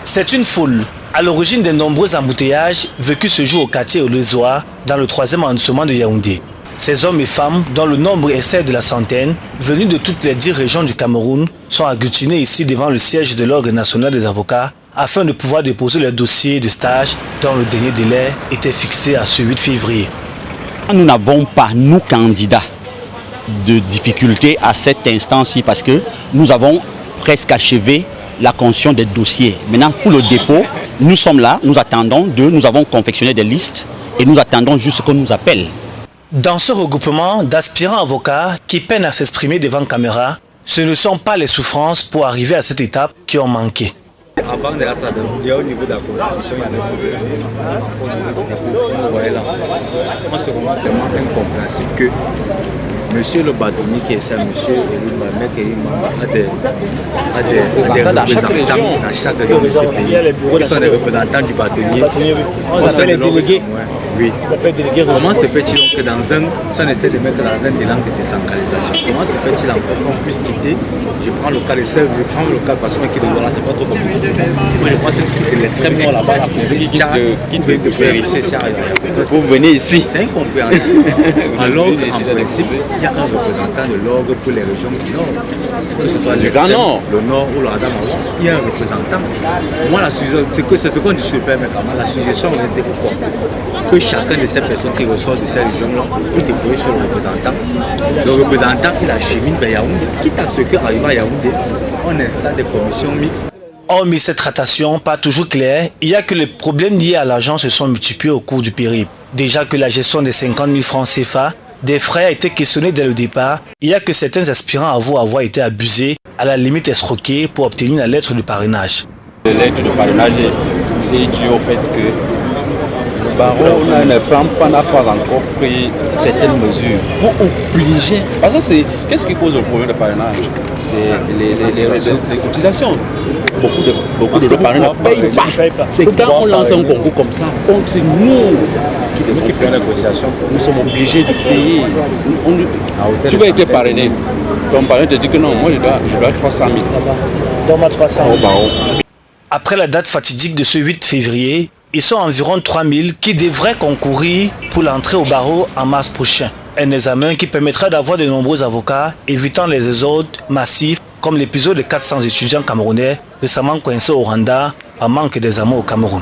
C'est une foule à l'origine des nombreux embouteillages vécus ce jour au quartier Olezoa dans le 3e arrondissement de Yaoundé. Ces hommes et femmes, dont le nombre excède de la centaine, venus de toutes les 10 régions du Cameroun, sont agglutinés ici devant le siège de l'Ordre national des avocats afin de pouvoir déposer leur dossier de stage dont le dernier délai était fixé à ce 8 février. Nous n'avons pas, nous candidats, de difficultés à cette instance-ci parce que nous avons presque achevé la construction des dossiers. Maintenant, pour le dépôt, nous sommes là, nous attendons nous avons confectionné des listes et nous attendons juste qu'on nous appelle. Dans ce regroupement d'aspirants avocats qui peinent à s'exprimer devant caméra, ce ne sont pas les souffrances pour arriver à cette étape qui ont manqué. Avant de ça, il y a au niveau de la Constitution, il y a des problèmes. Moi, c'est vraiment tellement incompréhensible que monsieur le bâtonnier qui est ça, monsieur Maître Elimba, a des représentants dans chaque région de ce pays. Ils sont des représentants du bâtonnier. On appelle les délégués. Oui. Comment se fait-il que dans si on essaie de mettre dans un élan de décentralisation, comment se fait-il encore qu'on puisse quitter? Je prends le cas de Sèvres, je prends le cas de façon qui est là, c'est pas trop compliqué. Moi je pense que c'est l'extrême nord là-bas, la frontière de Péry. Vous venez ici. C'est incompréhensible. Alors qu'en principe, il y a un représentant de l'ordre pour les régions du nord. Que ce soit le nord ou le Adamawa, il y a un représentant. Moi, c'est ce qu'on dit sur le PMK, la suggestion était pourquoi que chacun de ces personnes qui ressortent de ces régions-là peut déployer sur le représentant. Le représentant, il achemine vers Yaoundé. Quitte à ce qu'arrive à Yaoundé, on installe des commissions mixtes. Hormis cette traitation pas toujours claire, il y a que les problèmes liés à l'argent se sont multipliés au cours du périple. Déjà que la gestion des 50 000 francs CFA, des frais a été questionnée dès le départ, il y a que certains aspirants avouent avoir été abusés, à la limite escroqués pour obtenir la lettre de parrainage. La lettre de parrainage est due au fait que le barreau n'a pas encore pris certaines mesures pour obliger. Parce que qu'est-ce qui cause le problème de parrainage? C'est les cotisations. Beaucoup de parrainages ne payent pas. C'est quand on lance un concours comme ça, c'est nous qui payons la cotisation. Nous sommes obligés de payer. Tu vas être parrainé. Ton parrain te dit que non, moi je dois 300 000. Donne-moi 300 000. Après la date fatidique de ce 8 février, ils sont environ 3000 qui devraient concourir pour l'entrée au barreau en mars prochain. Un examen qui permettra d'avoir de nombreux avocats, évitant les exodes massifs comme l'épisode de 400 étudiants camerounais récemment coincés au Rwanda par manque d'examen au Cameroun.